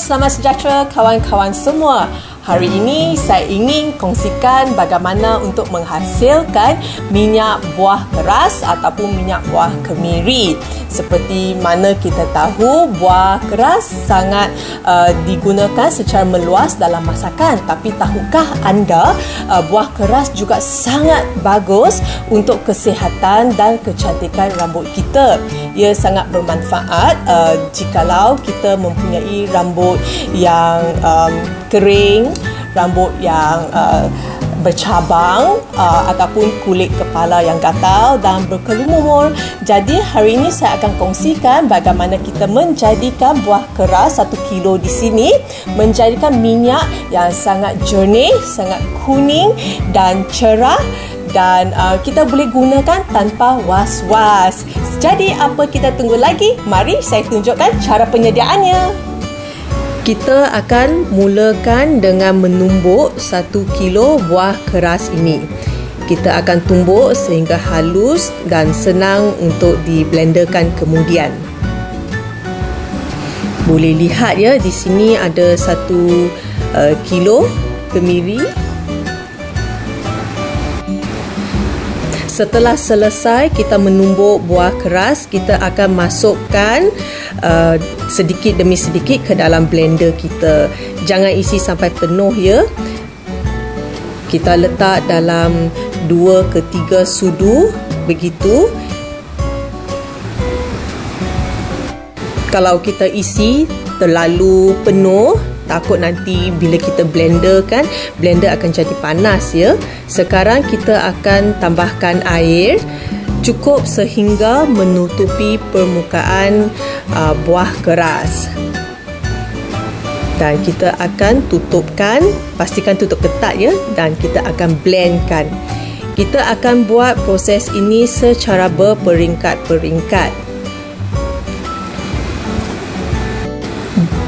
selamat sejahtera kawan-kawan semua. Hari ini saya ingin kongsikan bagaimana untuk menghasilkan minyak buah keras ataupun minyak buah kemiri. Seperti mana kita tahu, buah keras sangat digunakan secara meluas dalam masakan. Tapi tahukah anda buah keras juga sangat bagus untuk kesihatan dan kecantikan rambut kita. Ia sangat bermanfaat jikalau kita mempunyai rambut yang kering, rambut yang bercabang ataupun kulit kepala yang gatal dan berkelumur. Jadi hari ini saya akan kongsikan bagaimana kita menjadikan buah keras 1 kilo di sini menjadikan minyak yang sangat jernih, sangat kuning dan cerah, dan kita boleh gunakan tanpa was-was. Jadi apa kita tunggu lagi? Mari saya tunjukkan cara penyediaannya. Kita akan mulakan dengan menumbuk 1 kilo buah keras ini. Kita akan tumbuk sehingga halus dan senang untuk diblenderkan kemudian. Boleh lihat ya, di sini ada 1 kilo kemiri. Setelah selesai kita menumbuk buah keras, kita akan masukkan sedikit demi sedikit ke dalam blender kita. Jangan isi sampai penuh ya. Kita letak dalam 2 ke 3 sudu begitu. Kalau kita isi terlalu penuh, takut nanti bila kita blender akan jadi panas ya. Sekarang kita akan tambahkan air cukup sehingga menutupi permukaan buah keras. Dan kita akan tutupkan, pastikan tutup ketat ya, dan kita akan blendkan. Kita akan buat proses ini secara berperingkat-peringkat.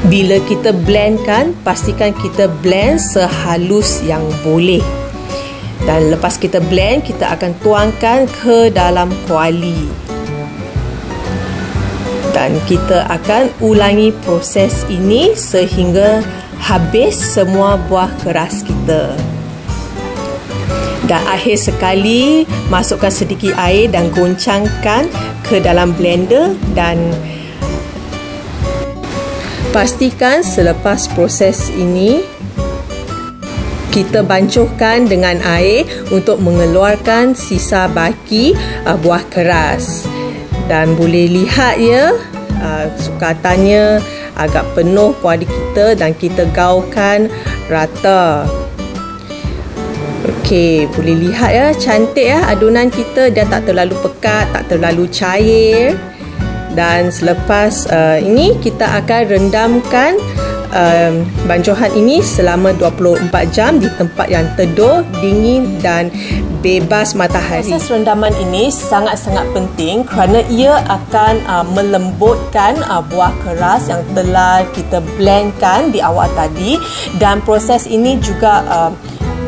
Bila kita blendkan, pastikan kita blend sehalus yang boleh. Dan lepas kita blend, kita akan tuangkan ke dalam kuali. Dan kita akan ulangi proses ini sehingga habis semua buah keras kita. Dan akhir sekali, masukkan sedikit air dan goncangkan ke dalam blender dan pastikan selepas proses ini kita bancuhkan dengan air untuk mengeluarkan sisa baki buah keras. Dan boleh lihat ya, sukatannya agak penuh kuali kita dan kita gaulkan rata. Okey, boleh lihat ya, cantik ya adunan kita, dia tak terlalu pekat, tak terlalu cair. Dan selepas ini kita akan rendamkan bancuhan ini selama 24 jam di tempat yang teduh, dingin dan bebas matahari. Proses rendaman ini sangat-sangat penting kerana ia akan melembutkan buah keras yang telah kita blendkan di awal tadi, dan proses ini juga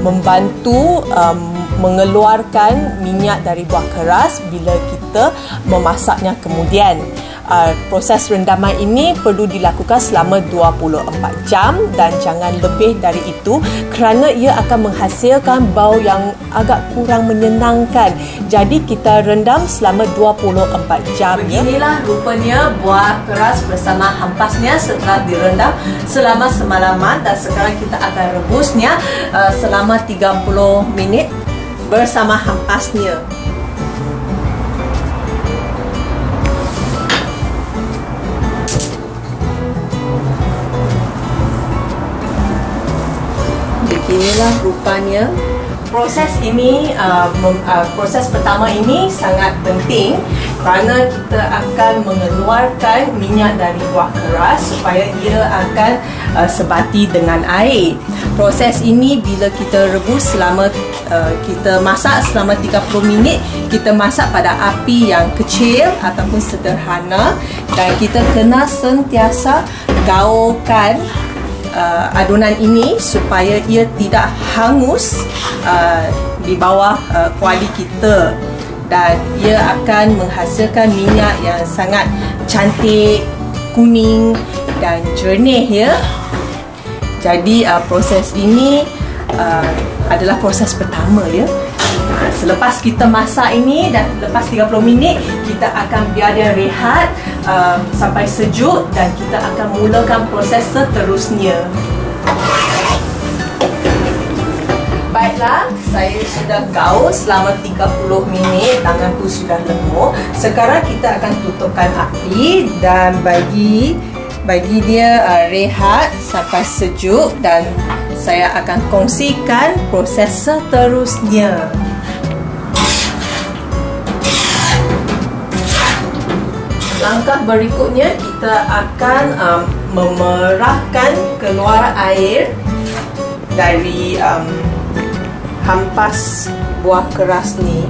membantu mengeluarkan minyak dari buah keras bila kita memasaknya kemudian. Proses rendaman ini perlu dilakukan selama 24 jam dan jangan lebih dari itu kerana ia akan menghasilkan bau yang agak kurang menyenangkan. Jadi kita rendam selama 24 jam. Beginilah rupanya buah keras bersama hampasnya setelah direndam selama semalaman, dan sekarang kita akan rebusnya selama 30 minit bersama hampasnya. Beginilah rupanya. Proses ini, proses pertama ini sangat penting kerana kita akan mengeluarkan minyak dari buah keras supaya ia akan sebati dengan air. Proses ini bila kita rebus kita masak selama 30 minit, kita masak pada api yang kecil ataupun sederhana, dan kita kena sentiasa gaulkan adunan ini supaya ia tidak hangus di bawah kuali kita, dan ia akan menghasilkan minyak yang sangat cantik, kuning dan jernih ya. Jadi proses ini adalah proses pertama ya. Selepas kita masak ini dan lepas 30 minit, kita akan biar dia rehat sampai sejuk dan kita akan mulakan proses seterusnya. Baiklah, saya sudah gaul selama 30 minit, tanganku sudah lemuk. Sekarang kita akan tutupkan api dan bagi dia rehat sampai sejuk, dan saya akan kongsikan proses seterusnya. Langkah berikutnya, kita akan memerahkan keluar air dari hampas buah keras ni.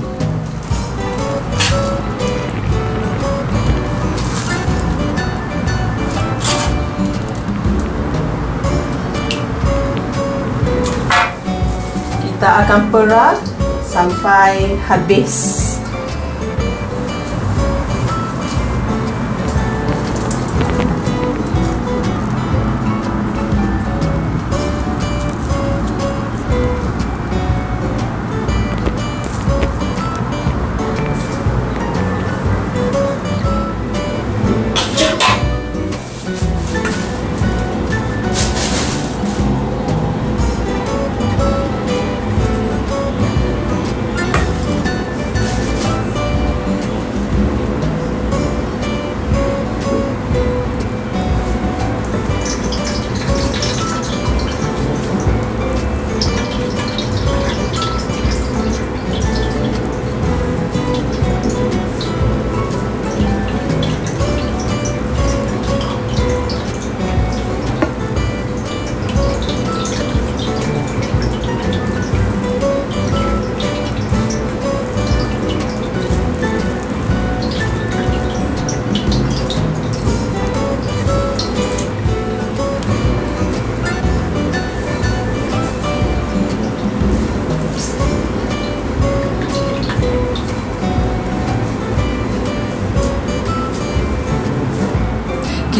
Kita akan perah sampai habis.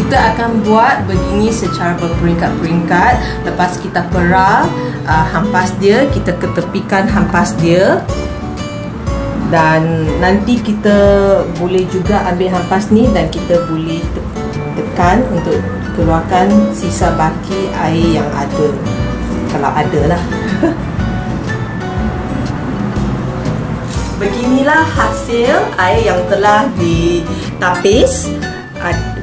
Kita akan buat begini secara berperingkat-peringkat. Lepas kita perah hampas dia, kita ketepikan hampas dia. Dan nanti kita boleh juga ambil hampas ni dan kita boleh tekan untuk keluarkan sisa baki air yang ada, kalau ada lah. Beginilah hasil air yang telah ditapis.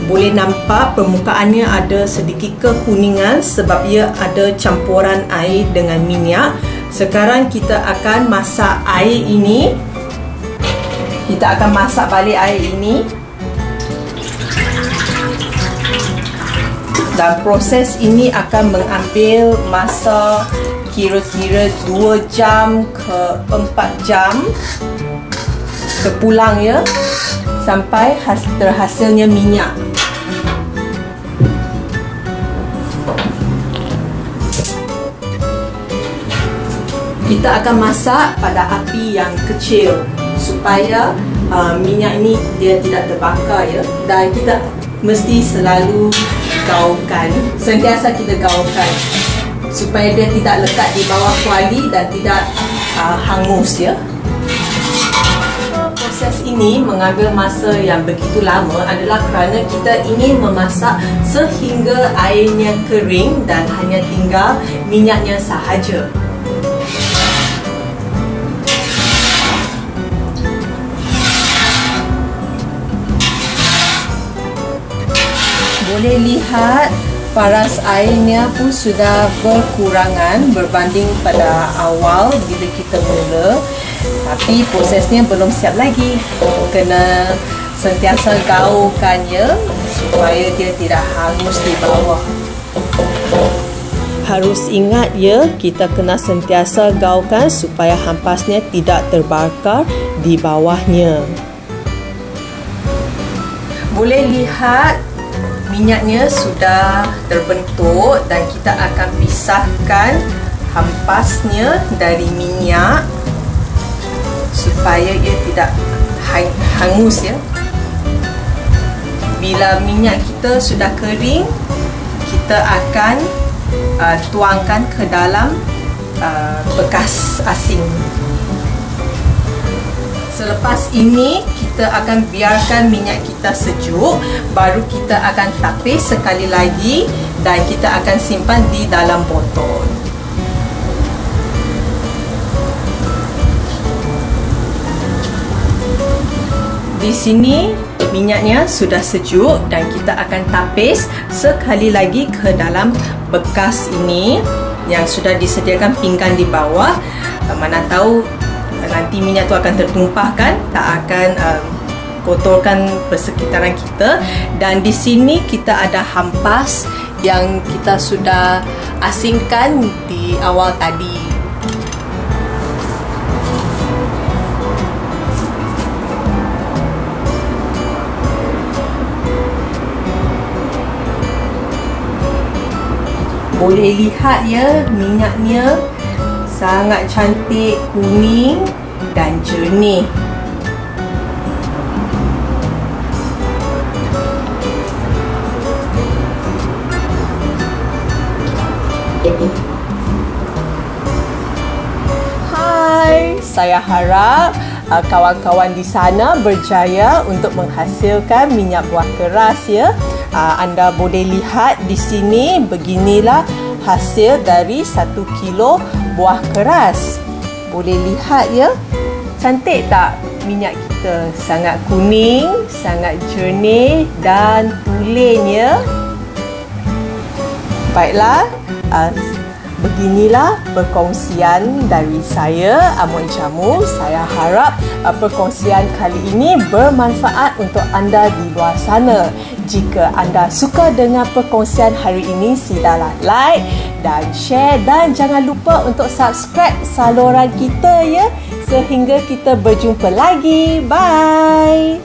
Boleh nampak permukaannya ada sedikit kekuningan sebab ia ada campuran air dengan minyak. Sekarang kita akan masak air ini. Kita akan masak balik air ini. Dan proses ini akan mengambil masa kira-kira 2 jam ke 4 jam terpulang ya, sampai terhasilnya minyak. Kita akan masak pada api yang kecil supaya minyak ini dia tidak terbakar ya. Dan kita mesti selalu gaulkan, sentiasa kita gaulkan supaya dia tidak lekat di bawah kuali dan tidak hangus ya. Proses ini mengambil masa yang begitu lama adalah kerana kita ingin memasak sehingga airnya kering dan hanya tinggal minyaknya sahaja. Boleh lihat paras airnya pun sudah berkurangan berbanding pada awal bila kita mula. Tapi prosesnya belum siap lagi. Kena sentiasa gaulkannya supaya dia tidak hangus di bawah. Harus ingat ya, kita kena sentiasa gaulkan supaya hampasnya tidak terbakar di bawahnya. Boleh lihat minyaknya sudah terbentuk dan kita akan pisahkan hampasnya dari minyak supaya ia tidak hangus ya. Bila minyak kita sudah kering, kita akan tuangkan ke dalam bekas asing. Selepas ini, kita akan biarkan minyak kita sejuk. Baru kita akan tapis sekali lagi dan kita akan simpan di dalam botol. Di sini minyaknya sudah sejuk dan kita akan tapis sekali lagi ke dalam bekas ini yang sudah disediakan pinggan di bawah. Mana tahu nanti minyak tu akan tertumpah kan, tak akan kotorkan persekitaran kita. Dan di sini kita ada hampas yang kita sudah asingkan di awal tadi. Boleh lihat ya, minyaknya sangat cantik, kuning dan jernih. Hai, saya harap kawan-kawan di sana berjaya untuk menghasilkan minyak buah keras ya. Anda boleh lihat di sini, beginilah hasil dari 1 kilo buah keras. Boleh lihat ya, cantik tak minyak kita? Sangat kuning, sangat jernih dan tulen ya. Baiklah, beginilah perkongsian dari saya, Amon Jamu. Saya harap perkongsian kali ini bermanfaat untuk anda di luar sana. Jika anda suka dengan perkongsian hari ini, silalah like dan share dan jangan lupa untuk subscribe saluran kita ya. Sehingga kita berjumpa lagi. Bye.